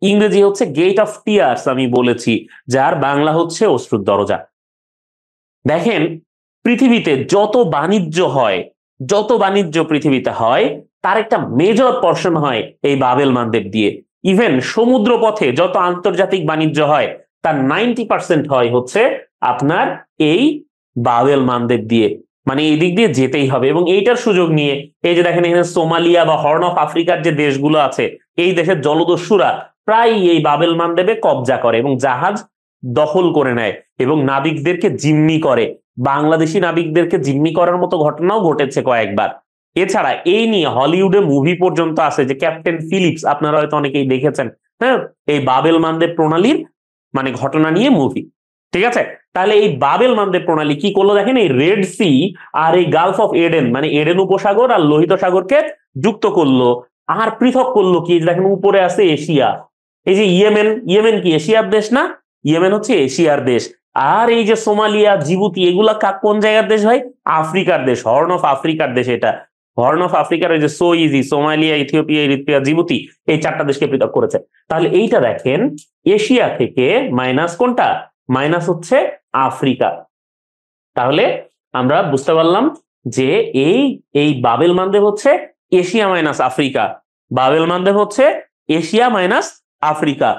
ইংরেজি হচ্ছে গেট অফ টিয়ার্স, আমি বলেছি, যার বাংলা হচ্ছে অশ্রুর দরজা। দেখেন পৃথিবীতে যত বাণিজ্য পৃথিবীতে হয়, তার একটা মেজর পোরশন হয় এই বাবেল মানদেব দিয়ে। ইভেন সমুদ্র পথে যত আন্তর্জাতিক বাণিজ্য হয় তার 90% হয় হচ্ছে আপনার এই বাবেল মানদেব দিয়ে। মানে এই দিক দিয়ে যেতেই হবে, এবং এইটার সুযোগ নিয়ে এই যে দেখেন এখানে সোমালিয়া বা হর্ন অফ আফ্রিকার যে দেশগুলো আছে, এই দেশের জলদস্যুরা প্রায় এই বাবেল মানদেবে কবজা করে এবং জাহাজ দখল করে নেয় এবং নাবিকদেরকে জিম্মি করে। বাংলাদেশি নাবিকদেরকে জিম্মি করার মতো ঘটনাও ঘটেছে কয়েকবার। এছাড়া এই নিয়ে হলিউডে মুভি পর্যন্ত আছে, যে ক্যাপ্টেন ফিলিপস, আপনারা হয়তো অনেকেই দেখেছেন, হ্যাঁ, এই বাবেল মানদেব প্রণালীর মানে ঘটনা নিয়ে মুভি। ঠিক আছে, তাহলে এই বাবেল মানদেব প্রণালী কি করলো দেখেন, এই রেড সি আর এই গালফ অফ এডেন মানে এডেন উপসাগর আর লোহিত সাগরকে যুক্ত করলো, আর পৃথক করলো কি, দেখেন উপরে আছে এশিয়া। এই যে ইয়েমেন কি এশিয়ার দেশ না? ইয়েমেন হচ্ছে এশিয়ার দেশ। আর এই যে সোমালিয়া, জিবুতি, এগুলা কোন জায়গার দেশ ভাই? আফ্রিকার দেশ, হর্ন অফ আফ্রিকার দেশ। এটা হর্ন অফ আফ্রিকার ওই যে so easy, Somalia, Ethiopia, Eritrea, Djibouti, এই 4টা দেশকে পৃথক করেছে। তাহলে এইটা দেখেন এশিয়া থেকে মাইনাস কোনটা? মাইনাস হচ্ছে আফ্রিকা। তাহলে আমরা বুঝতে পারলাম যে এই বাবেল মানদেব হচ্ছে Asia minus Africa, Bab el Mandeb হচ্ছে এশিয়া মাইনাস আফ্রিকা।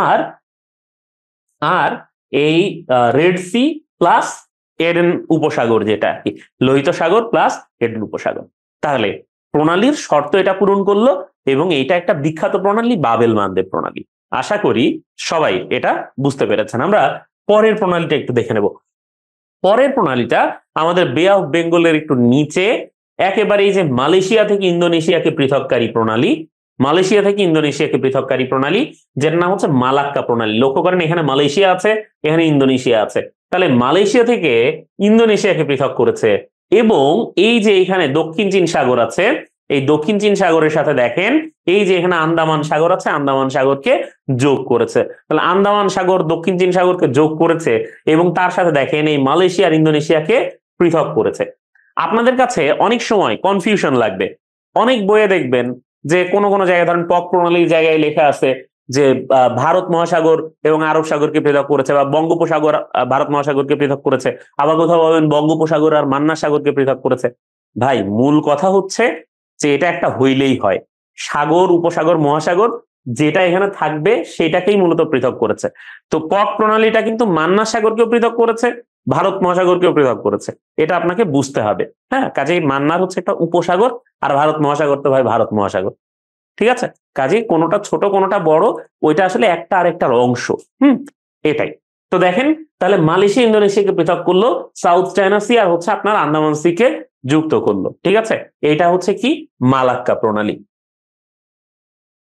আর আর এই রেড সি প্লাস এডেন উপসাগর, যেটা লোহিত সাগর প্লাস এডেন উপসাগর। তাহলে প্রণালীর শর্ত এটা পূরণ করলো, এবং এইটা একটা বিখ্যাত প্রণালী, বাবেল মানদেব প্রণালী। আশা করি সবাই এটা বুঝতে পেরেছেন। আমরা পরের প্রণালীটা একটু দেখে নেব। পরের প্রণালীটা আমাদের বে অফ বেঙ্গলের একটু নিচে, একেবারে এই যে মালয়েশিয়া থেকে ইন্দোনেশিয়াকে পৃথককারী প্রণালী, মালয়েশিয়া থেকে ইন্দোনেশিয়াকে পৃথককারী প্রণালী, যেটার নাম হচ্ছে মালাক্কা প্রণালী। লক্ষ্য করেন এখানে মালয়েশিয়া আছে, এখানে ইন্দোনেশিয়া আছে। তাহলে মালয়েশিয়া থেকে ইন্দোনেশিয়াকে পৃথক করেছে, এবং এই যে এখানে দক্ষিণ চীন সাগর আছে, এই দক্ষিণ চীন সাগরের সাথে দেখেন এই যে এখানে আন্দামান সাগর আছে, আন্দামান সাগরকে যোগ করেছে। তাহলে আন্দামান সাগর দক্ষিণ চীন সাগরকে যোগ করেছে, এবং তার সাথে দেখেন এই মালয়েশিয়া আর ইন্দোনেশিয়াকে পৃথক করেছে। আপনাদের কাছে অনেক সময় কনফিউশন লাগবে, অনেক বইয়ে দেখবেন যে কোনো জায়গায় ধরেন পক প্রণালীর জায়গায় লেখা আছে যে ভারত মহাসাগর এবং আরব সাগরকে পৃথক করেছে, বা বঙ্গোপসাগর ভারত মহাসাগরকে পৃথক করেছে, আবার কোথাও বলবেন বঙ্গোপসাগর আর মান্না সাগরকে পৃথক করেছে। ভাই মূল কথা হচ্ছে যে এটা একটা হইলেই হয়, সাগর উপসাগর মহাসাগর যেটা এখানে থাকবে সেটাকেই মূলত পৃথক করেছে। তো পক প্রণালীটা কিন্তু মান্না সাগরকেও পৃথক করেছে, ভারত মহাসাগরকেও পৃথক করেছে, এটা আপনাকে বুঝতে হবে। হ্যাঁ, কাজেই মান্নার হচ্ছে একটা উপসাগর, আর ভারত মহাসাগর তো ভাই ভারত মহাসাগর। ঠিক আছে, কাজেই কোনোটা ছোট কোনোটা বড়, ওইটা আসলে একটা আরেকটার অংশ। এটাই। তো দেখেন, তাহলে মালয়েশিয়া ইন্দোনেশিয়াকে পৃথক করলো, সাউথ চায়না সি আর হচ্ছে আপনার আন্দামান সি কে যুক্ত করলো। ঠিক আছে, এটা হচ্ছে কি মালাক্কা প্রণালী।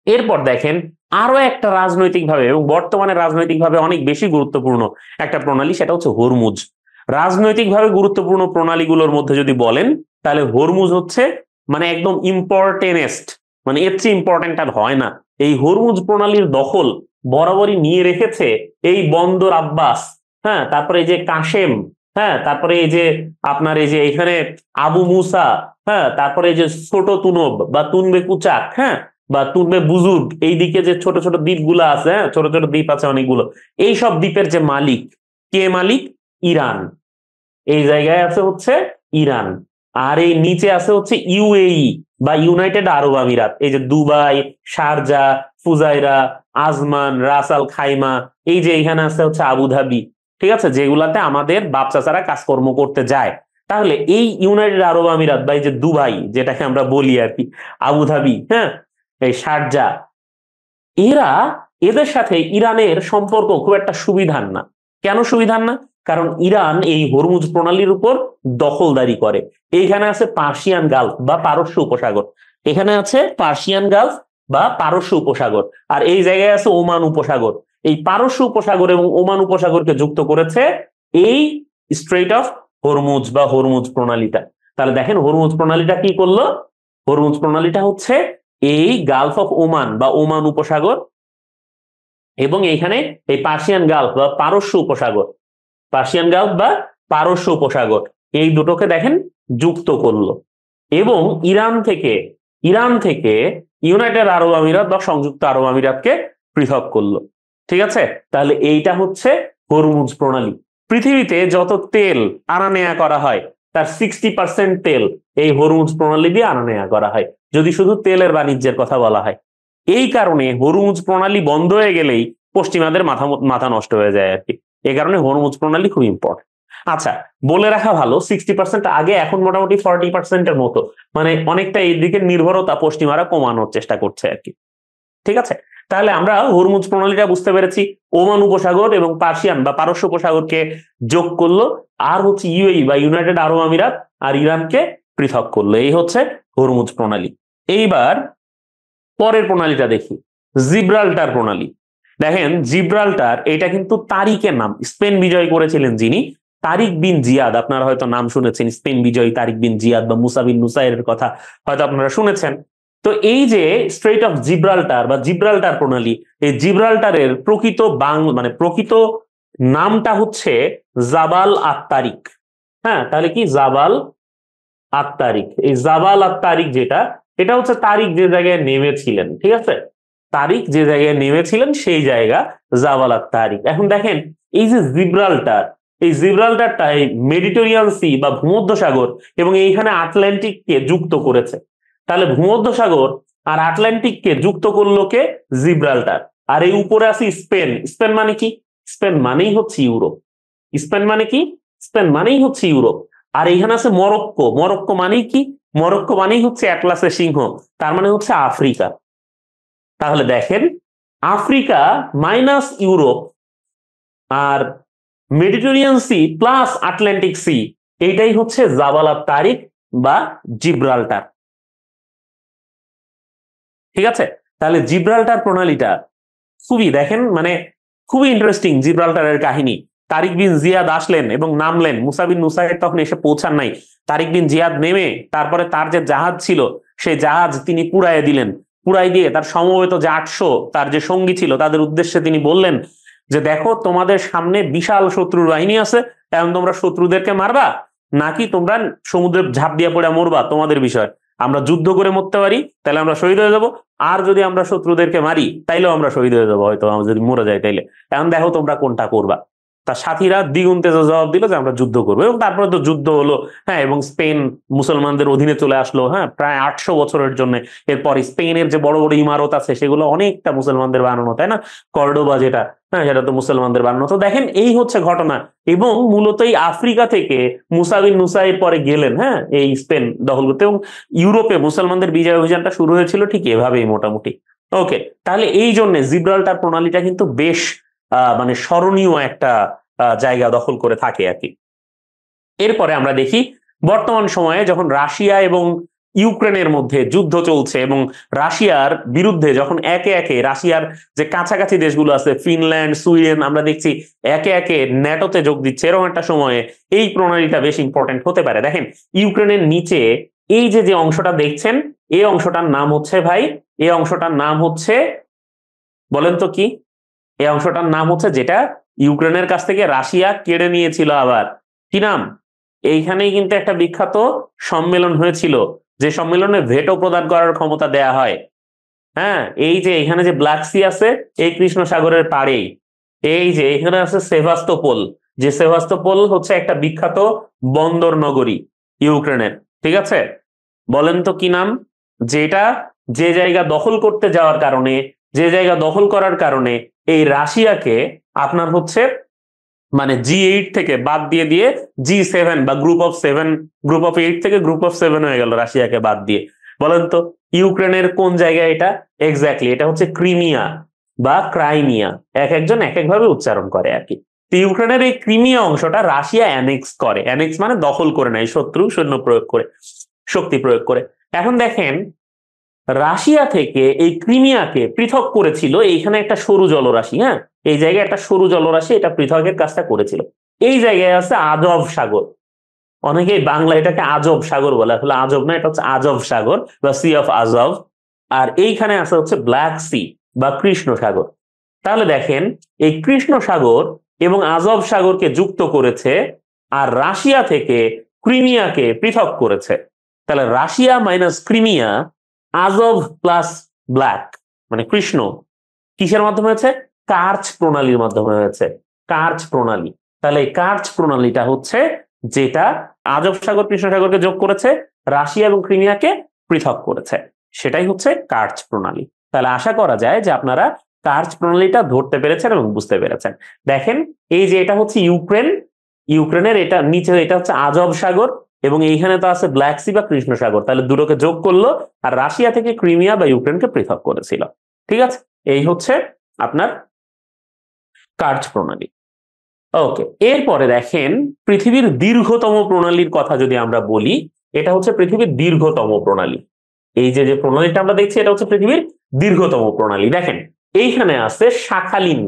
এরপর দেখেন আরো একটা রাজনৈতিকভাবে এবং বর্তমানে রাজনৈতিকভাবে অনেক বেশি গুরুত্বপূর্ণ একটা প্রণালী, সেটা হচ্ছে হরমুজ। রাজনৈতিকভাবে গুরুত্বপূর্ণ প্রণালীগুলোর মধ্যে যদি বলেন, তাহলে হরমুজ হচ্ছে মানে একদম ইম্পর্টেন্টেস্ট, মানে এর চেয়ে ইম্পর্টেন্ট আর হয় না। এই হরমুজ প্রণালীর দখল বরাবরই নিয়ে রেখেছে এই বন্দর আব্বাস, হ্যাঁ, তারপরে এই যে কাশেম, হ্যাঁ, তারপরে এই যে আপনার এই যে এখানে আবু মুসা, হ্যাঁ, তারপরে এই যে ছোট তুনব বা তুনবে কুচাক, হ্যাঁ, বা তুনবে বুজুর্গ, এইদিকে যে ছোট ছোট দ্বীপগুলো আছে, হ্যাঁ, ছোট ছোট দ্বীপ আছে অনেকগুলো, এই সব দ্বীপের যে মালিক, কে মালিক? ইরান। এই জায়গায় আছে হচ্ছে ইরান, আর এই নিচে আছে হচ্ছে ইউএই বা ইউনাইটেড আরব আমিরাত। এই যে দুবাই, শারজা, ফুজাইরা, আজমান, রাস আল খাইমা, এই যে এখানে আছে হচ্ছে আবুধাবি। ঠিক আছে, যেগুলাতে আমাদের বাপ চাচারা কাজকর্ম করতে যায়। তাহলে এই ইউনাইটেড আরব আমিরাত বা এই যে দুবাই যেটাকে আমরা বলি আর কি, আবুধাবি, হ্যাঁ, এই শারজা, এরা এদের সাথে ইরানের সম্পর্ক খুব একটা সুবিধার না। কেন সুবিধার না? কারণ ইরান এই হরমুজ প্রণালীর উপর দখলদারি করে। এইখানে আছে পার্সিয়ান গালফ বা পারস্য উপসাগর, এখানে আছে পার্সিয়ান গালফ বা পারস্য উপসাগর, আর এই জায়গায় আছে ওমান উপসাগর। এই পারস্য উপসাগর এবং ওমান উপসাগরকে যুক্ত করেছে এই স্ট্রেইট অফ হরমুজ বা হরমুজ প্রণালীটা। তাহলে দেখেন হরমুজ প্রণালীটা কি করলো? হরমুজ প্রণালীটা হচ্ছে এই গালফ অফ ওমান বা ওমান উপসাগর এবং এখানে এই পার্সিয়ান গালফ বা পারস্য উপসাগর, পার্সিয়ান গালফ বা পারস্য উপসাগর, এই দুটোকে দেখেন যুক্ত করলো এবং ইরান থেকে ইউনাইটেড আরব আমিরাত বা সংযুক্ত আরব আমিরাতকে পৃথক করলো। ঠিক আছে, তাহলে এইটা হচ্ছে হরমুজ প্রণালী। পৃথিবীতে যত তেল আনা নেয়া করা হয় তার 60% তেল এই হরমুজ প্রণালী দিয়ে আনা নেয়া করা হয়, যদি শুধু তেলের বাণিজ্যের কথা বলা হয়। এই কারণে হরমুজ প্রণালী বন্ধ হয়ে গেলেই পশ্চিমাদের মাথা নষ্ট হয়ে যায় আর কি। এই কারণে হরমুজ প্রণালী খুব ইম্পর্টেন্ট। আচ্ছা, বলে রাখা ভালো 60% আগে, এখন মোটামুটি 40%-এর মতো, মানে অনেকটা এই দিকে নির্ভরতা পশ্চিমারা কমানোর চেষ্টা করছে আর কি। ঠিক আছে, তাহলে আমরা হরমুজ প্রণালীটা বুঝতে পেরেছি। ওমান উপসাগর এবং পার্সিয়ান বা পারস্য উপসাগরকে যোগ করলো, আর হচ্ছে ইউএই বা ইউনাইটেড আরব আমিরাত আর ইরানকে পৃথক করলো। এই হচ্ছে হরমুজ প্রণালী। এইবার পরের প্রণালীটা দেখি, জিব্রাল্টার প্রণালী। দেখেন জিব্রাল্টার, এটা কিন্তু তারিকের নাম, স্পেন বিজয় করেছিলেন যিনি, তারিক বিন জিয়াদ। আপনারা হয়তো নাম শুনেছেন, স্পেন বিজয়ী তারিক বিন জিয়াদ বা মুসা বিন নুসাইরের কথা হয়তো আপনারা শুনেছেন। তো এই যে স্ট্রেইট অফ জিব্রাল্টার বা জিব্রাল্টার প্রণালী, এই জিব্রাল্টারের প্রকৃত মানে প্রকৃত নামটা হচ্ছে জাবাল আত তারিক। হ্যাঁ, তাহলে কি জাবাল আত তারিক? এই জাবাল আত তারিক যেটা, এটা হচ্ছে তারিক যে জায়গায় নেমেছিলেন। ঠিক আছে, তারিক যে জায়গায় নেমেছিলেন সেই জায়গা জাবাল আত তারিক। এখন দেখেন এই যে জিব্রাল্টার, এই জিব্রাল্টারটা এই মেডিটেরিয়ান সি বা ভূমধ্যসাগর এবং এইখানে আটলান্টিককে যুক্ত করেছে। তাহলে ভূমধ্যসাগর আর আটলান্টিককে যুক্ত করলো কে? জিব্রাল্টার। আর এই উপরে আছে স্পেন। স্পেন মানে কি? স্পেন মানেই হচ্ছে ইউরোপ। স্পেন মানে কি? স্পেন মানেই হচ্ছে ইউরোপ। আর এখানে আছে মরক্কো। মরক্কো মানেই কি? মরক্কো মানেই হচ্ছে অ্যাটলাসের সিংহ, তার মানে হচ্ছে আফ্রিকা। তাহলে দেখেন আফ্রিকা মাইনাস ইউরোপ আর Mediterranean sea plus Atlantic sea, এইটাই হচ্ছে জাবাল আত তারিক বা জিব্রাল্টার। ঠিক আছে, তাহলে জিব্রাল্টার প্রণালীটা খুবই, দেখেন মানে খুবই ইন্টারেস্টিং জিব্রাল্টারের কাহিনী। তারিক বিন জিয়াদ আসলেন এবং নামলেন, মুসা বিন নুসাইর তখন এসে পৌঁছান নাই। তারিক বিন জিয়াদ নেমে তারপরে তার যে জাহাজ ছিল সেই জাহাজ তিনি পুড়াইয়ে দিলেন। পুড়াই দিয়ে তার সমবেত যে 800 তার যে সঙ্গী ছিল তাদের উদ্দেশ্যে তিনি বললেন যে দেখো, তোমাদের সামনে বিশাল শত্রুর বাহিনী আছে, এখন তোমরা শত্রুদেরকে মারবা নাকি তোমরা সমুদ্রে ঝাঁপ দিয়ে পড়ে মরবা, তোমাদের বিষয়। আমরা যুদ্ধ করে মরতে পারি তাহলে আমরা শহীদ হয়ে যাব, আর যদি আমরা শত্রুদেরকে মারি তাইলেও আমরা শহীদ হয়ে যাবো, হয়তো আমরা যদি মরে যাই তাইলে। এখন দেখো তোমরা কোনটা করবা। তার সাথীরা দ্বিগুণ তেজে জবাব দিল যে আমরা যুদ্ধ করবো, এবং তারপরে তো যুদ্ধ হলো। হ্যাঁ, এবং স্পেন মুসলমানদের অধীনে চলে আসলো, হ্যাঁ, প্রায় 800 বছরের জন্য। এরপর স্পেনের যে বড় বড় ইমারত আছে সেগুলো অনেকটা মুসলমানদের বানানো, তাই না? কর্ডোবা যেটা, হ্যাঁ, সেটা তো মুসলমানদের বানানো। তো দেখেন এই হচ্ছে ঘটনা। এবং মূলত এই আফ্রিকা থেকে মুসা বিন নুসাইর পরে গেলেন, হ্যাঁ, এই স্পেন দখল করতে, এবং ইউরোপে মুসলমানদের বিজয় অভিযানটা শুরু হয়েছিল ঠিক এভাবেই মোটামুটি। ওকে, তাহলে এই জন্য জিব্রাল্টার প্রণালীটা কিন্তু বেশ মানে স্মরণীয় একটা জায়গা দখল করে থাকে আর কি। এরপরে আমরা দেখি বর্তমান সময়ে যখন রাশিয়া এবং ইউক্রেনের মধ্যে যুদ্ধ চলছে, এবং রাশিয়ার বিরুদ্ধে যখন একে একে রাশিয়ার যে কাছাকাছি দেশগুলো আছে, ফিনল্যান্ড, সুইডেন, আমরা দেখছি একে একে ন্যাটোতে যোগ দিচ্ছে, এরকম একটা সময়ে এই প্রণালীটা বেশ ইম্পর্টেন্ট হতে পারে। দেখেন ইউক্রেনের নিচে এই যে যে অংশটা দেখছেন, এই অংশটার নাম হচ্ছে ভাই, এই অংশটার নাম হচ্ছে, বলেন তো কি? এই অংশটার নাম হচ্ছে, যেটা ইউক্রেনের কাছ থেকে রাশিয়া কেড়ে নিয়েছিল, আবার কি নাম? এইখানেই কিন্তু একটা বিখ্যাত সম্মেলন হয়েছিল, যে সম্মেলনে ভেটো প্রদান করার ক্ষমতা দেয়া হয়। হ্যাঁ, এই যে এখানে যে ব্ল্যাক সি আছে, এই কৃষ্ণ সাগরের পাড়েই এই যে এখানে আছে সেভাস্তোপোল, যে সেভাস্তোপোল হচ্ছে একটা বিখ্যাত বন্দর নগরী ইউক্রেনের, ঠিক আছে? বলেন তো কি নাম? যেটা, যে জায়গা দখল করতে যাওয়ার কারণে, যে জায়গা দখল করার কারণে এই রাশিয়াকে আপনার হচ্ছে মানে G8 থেকে বাদ দিয়ে দিয়ে G7 বা গ্রুপ অফ 8 থেকে গ্রুপ অফ 7 হয়ে গেল রাশিয়াকে বাদ দিয়ে। বলেন তো ইউক্রেনের কোন জায়গায় এটা? এক্স্যাক্টলি এটা হচ্ছে ক্রিমিয়া বা ক্রাইমিয়া, এক একজন এক এক ভাবে উচ্চারণ করে আর কি। ইউক্রেনের এই ক্রিমিয়া অংশটা রাশিয়া অ্যানেক্স করে, অ্যানেক্স মানে দখল করে নেয়, শত্রু সৈন্য প্রয়োগ করে, শক্তি প্রয়োগ করে। এখন দেখেন রাশিয়া থেকে এই ক্রিমিয়াকে পৃথক করেছিল এইখানে একটা সরু জলরাশি, হ্যাঁ, এই জায়গায় একটা সরু জলরাশি এটা পৃথকের কাজটা করেছিল। এই জায়গায় আছে আজব সাগর, অনেকেই বাংলা এটাকে আজব সাগর বলে, আসলে আজব না, এটা হচ্ছে আজব সাগর বা সি অফ আজব। আর এইখানে আছে হচ্ছে ব্ল্যাক সি বা কৃষ্ণ সাগর। তাহলে দেখেন এই কৃষ্ণ সাগর এবং আজব সাগরকে যুক্ত করেছে, আর রাশিয়া থেকে ক্রিমিয়াকে পৃথক করেছে। তাহলে রাশিয়া মাইনাস ক্রিমিয়া, আজব প্লাস ব্ল্যাক মানে কৃষ্ণ, কিসের মাধ্যমে হয়েছে? কার্চ প্রণালীর মাধ্যমে হয়েছে, কার্চ প্রণালী। তাহলে এই কার্চ প্রণালীটা হচ্ছে যেটা আজব সাগর কৃষ্ণ সাগরকে যোগ করেছে, রাশিয়া এবং ক্রিমিয়াকে পৃথক করেছে, সেটাই হচ্ছে কার্চ প্রণালী। তাহলে আশা করা যায় যে আপনারা কার্চ প্রণালীটা ধরতে পেরেছেন এবং বুঝতে পেরেছেন। দেখেন এই যে এটা হচ্ছে ইউক্রেন, ইউক্রেনের এটা নিচে এটা হচ্ছে আজব সাগর, এবং এইখানে তো আছে ব্ল্যাক সি বা কৃষ্ণ সাগর, তাহলে দুটোকে যোগ করলো, আর রাশিয়া থেকে ক্রিমিয়া বা ইউক্রেনকে পৃথক করেছিল। ঠিক আছে, এই হচ্ছে আপনার কার্চ প্রণালী। ওকে, এরপরে দেখেন পৃথিবীর দীর্ঘতম প্রণালীর কথা যদি আমরা বলি, এটা হচ্ছে পৃথিবীর দীর্ঘতম প্রণালী। এই যে যে প্রণালীটা আমরা দেখছি এটা হচ্ছে পৃথিবীর দীর্ঘতম প্রণালী। দেখেন এইখানে আছে শাখালিন,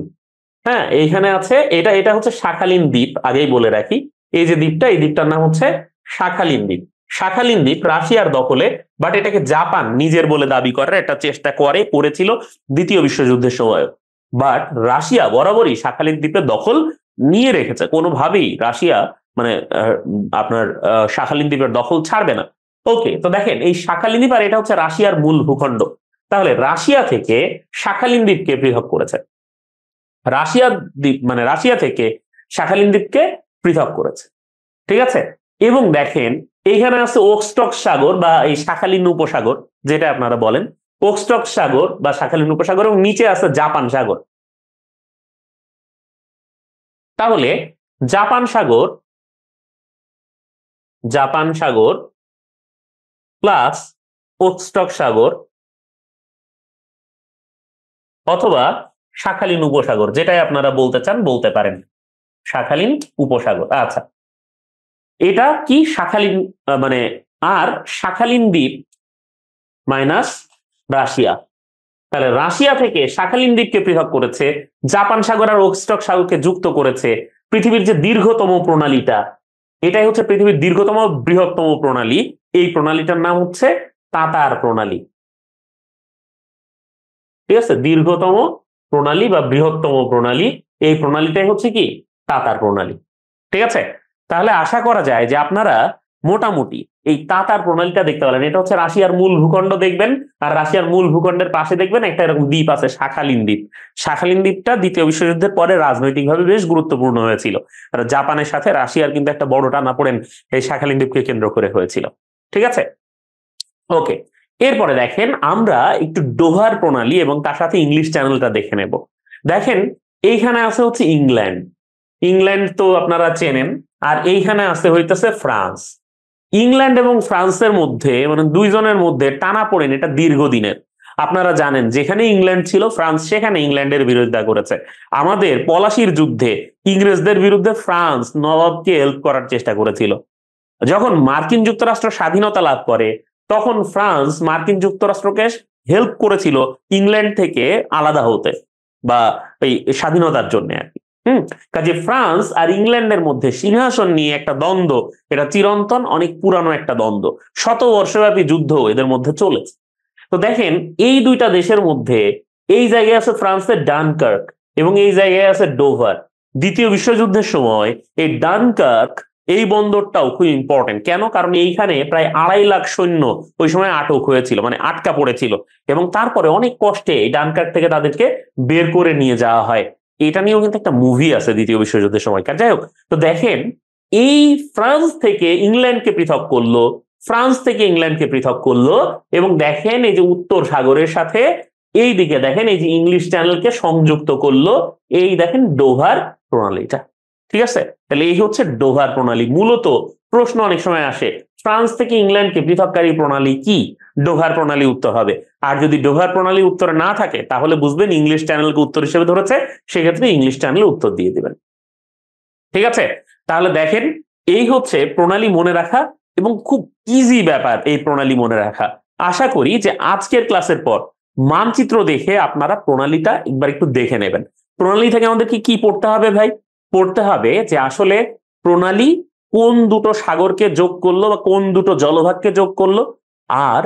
হ্যাঁ, এইখানে আছে এটা, এটা হচ্ছে শাখালিন দ্বীপ, আগেই বলে রাখি। এই যে দ্বীপটা, এই দ্বীপটার নাম হচ্ছে শাখালিন দ্বীপ। শাখালিন দ্বীপ রাশিয়ার দখলে, বাট এটাকে জাপান নিজের বলে দাবি করার একটা চেষ্টা করেছিল দ্বিতীয় বিশ্বযুদ্ধের সময়। বাট রাশিয়া বরাবরই শাখালিন দ্বীপের দখল নিয়ে রেখেছে, কোনোভাবেই রাশিয়া মানে আপনার শাখালিন দ্বীপের দখল ছাড়বে না। ওকে, তো দেখেন এই শাখালিন দ্বীপ, আর এটা হচ্ছে রাশিয়ার মূল ভূখণ্ড। তাহলে রাশিয়া থেকে শাখালিন দ্বীপকে পৃথক করেছে, রাশিয়া দ্বীপ মানে রাশিয়া থেকে শাখালিন দ্বীপকে পৃথক করেছে, ঠিক আছে? এবং দেখেন এইখানে আছে ওকস্টক সাগর বা এই শাখালিন উপসাগর, যেটা আপনারা বলেন ওকস্টক সাগর বা শাখালিন উপসাগর, এবং নিচে আছে জাপান সাগর। তাহলে জাপান সাগর, জাপান সাগর প্লাস ওকস্টক সাগর অথবা শাখালিন উপসাগর, যেটাই আপনারা বলতে চান বলতে পারেন, শাখালিন উপসাগর। আচ্ছা, এটা কি শাখালিন মানে, আর শাখালিন দ্বীপ মাইনাস রাশিয়া। তাহলে রাশিয়া থেকে শাখালিন দ্বীপকে পৃথক করেছে, জাপান সাগর আর ওকস্টক সাগরকে যুক্ত করেছে, পৃথিবীর যে দীর্ঘতম প্রণালীটা, এটাই হচ্ছে পৃথিবীর দীর্ঘতম বৃহত্তম প্রণালী। এই প্রণালীটার নাম হচ্ছে তাতার প্রণালী। ঠিক আছে, দীর্ঘতম প্রণালী বা বৃহত্তম প্রণালী, এই প্রণালীটাই হচ্ছে কি তাতার প্রণালী। ঠিক আছে, তাহলে আশা করা যায় যে আপনারা মোটামুটি এই তাতার প্রণালীটা দেখতে পেলেন। এটা হচ্ছে রাশিয়ার মূল ভূখণ্ড দেখবেন, আর রাশিয়ার মূল ভূখণ্ডের পাশে দেখবেন একটা এরকম দ্বীপ আছে, শাখালিন দ্বীপ। শাখালিন দ্বীপটা দ্বিতীয় বিশ্বযুদ্ধের পরে রাজনৈতিকভাবে বেশ গুরুত্বপূর্ণ হয়েছিল। আর জাপানের সাথে রাশিয়ার কিন্তু একটা বড় টানাপোড়েন এই শাখালিন দ্বীপকে কেন্দ্র করে হয়েছিল। ঠিক আছে, ওকে। এরপরে দেখেন আমরা একটু ডোভার প্রণালী এবং তার সাথে ইংলিশ চ্যানেলটা দেখে নেব। দেখেন এইখানে আছে হচ্ছে ইংল্যান্ড, ইংল্যান্ড তো আপনারা চেনেন, আর এইখানে আছে হইতেছে ফ্রান্স। ইংল্যান্ড এবং ফ্রান্সের মধ্যে মানে দুইজনের মধ্যে টানাপোড়েন এটা দীর্ঘদিনের। আপনারা জানেন যেখানে ইংল্যান্ড ছিল ফ্রান্স সেখানে ইংল্যান্ডের বিরোধিতা করেছে। আমাদের পলাশির যুদ্ধে ইংরেজদের বিরুদ্ধে ফ্রান্স নবাবকে হেল্প করার চেষ্টা করেছিল। যখন মার্কিন যুক্তরাষ্ট্র স্বাধীনতা লাভ করে তখন ফ্রান্স মার্কিন যুক্তরাষ্ট্রকে হেল্প করেছিল ইংল্যান্ড থেকে আলাদা হতে বা এই স্বাধীনতার জন্য আর কি। কাজে ফ্রান্স আর ইংল্যান্ডের মধ্যে সিংহাসন নিয়ে একটা দ্বন্দ্ব, এটা চিরন্তন অনেক পুরানো একটা দ্বন্দ্ব, শতবর্ষব্যাপী যুদ্ধ এদের মধ্যে চলেছে। তো দেখেন এই দুইটা দেশের মধ্যে এই জায়গায় আছে ফ্রান্সের ডানকার্ক এবং এই জায়গায় আছে ডোভার। দ্বিতীয় বিশ্বযুদ্ধের সময় এই ডানকার্ক এই বন্দরটাও খুব ইম্পর্টেন্ট। কেন? কারণ এইখানে প্রায় 2.5 লাখ সৈন্য ওই সময় আটক হয়েছিল, মানে আটকা পড়েছিল, এবং তারপরে অনেক কষ্টে এই ডানকার্ক থেকে তাদেরকে বের করে নিয়ে যাওয়া হয়। এটা নিয়েও কিন্তু একটা মুভি আছে দ্বিতীয় বিশ্বযুদ্ধের সময়কার। যাই হোক, তো দেখেন এই ফ্রান্স থেকে ইংল্যান্ডকে পৃথক করলো, ফ্রান্স থেকে ইংল্যান্ডকে পৃথক করলো, এবং দেখেন এই যে উত্তর সাগরের সাথে এই দিকে দেখেন এই যে ইংলিশ চ্যানেলকে সংযুক্ত করলো, এই দেখেন ডোভার প্রণালীটা। ঠিক আছে, তাহলে এই হচ্ছে ডোভার প্রণালী। মূলত প্রশ্ন অনেক সময় আসে ফ্রান্স থেকে ইংল্যান্ডকে পৃথককারী প্রণালী কি? ডোভার প্রণালী উত্তর হবে। আর যদি ডোভার প্রণালী উত্তরে না থাকে তাহলে বুঝবেন ইংলিশ চ্যানেলকে উত্তর হিসেবে ধরেছে, সেক্ষেত্রে ইংলিশ চ্যানেল উত্তর দিয়ে দিবেন। ঠিক আছে, তাহলে দেখেন এই হচ্ছে প্রণালী মনে রাখা, এবং খুব ইজি ব্যাপার এই প্রণালী মনে রাখা। আশা করি যে আজকের ক্লাসের পর মানচিত্র দেখে আপনারা প্রণালীটা একবার একটু দেখে নেবেন। প্রণালী থেকে আমাদেরকে কি পড়তে হবে ভাই? পড়তে হবে যে আসলে প্রণালী কোন দুটো সাগরকে যোগ করলো বা কোন দুটো জলভাগকে যোগ করলো, আর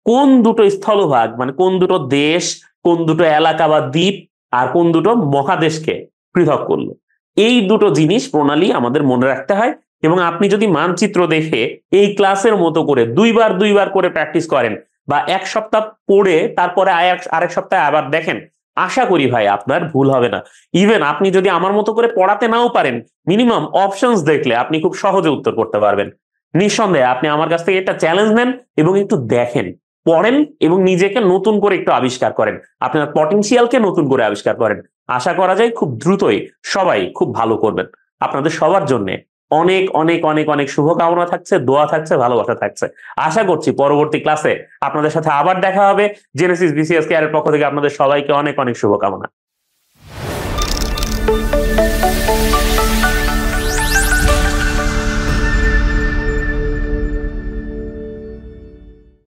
কোন দুটো স্থলভাগ মানে কোন দুটো দেশ, কোন দুটো এলাকা বা দ্বীপ, আর কোন দুটো মহাদেশকে পৃথক করলো। এই দুটো জিনিস প্রণালী আমাদের মনে রাখতে হয়। এবং আপনি যদি মানচিত্র দেখে এই ক্লাসের মতো করে দুইবার করে প্র্যাকটিস করেন বা এক সপ্তাহ পড়ে তারপরে আরেক সপ্তাহে আবার দেখেন, আশা করি ভাই আপনার ভুল হবে না। ইভেন আপনি যদি আমার মতো করে পড়াতে নাও পারেন, মিনিমাম অপশনস দেখলে আপনি খুব সহজে উত্তর করতে পারবেন। নিঃসন্দেহে আপনি আমার কাছ থেকে একটা চ্যালেঞ্জ নেন এবং একটু দেখেন, পড়েন এবং নিজেকে নতুন করে একটু আবিষ্কার করেন, আপনার পটেনশিয়ালকে নতুন করে আবিষ্কার করেন। আশা করা যায় খুব দ্রুতই সবাই খুব ভালো করবেন। আপনাদের সবার জন্য অনেক অনেক অনেক অনেক শুভকামনা থাকছে, দোয়া থাকছে, ভালোবাসা থাকছে। আশা করছি পরবর্তী ক্লাসে আপনাদের সাথে আবার দেখা হবে। জেনেসিস বিসিএস কেয়ারের পক্ষ থেকে আপনাদের সবাইকে অনেক অনেক শুভকামনা।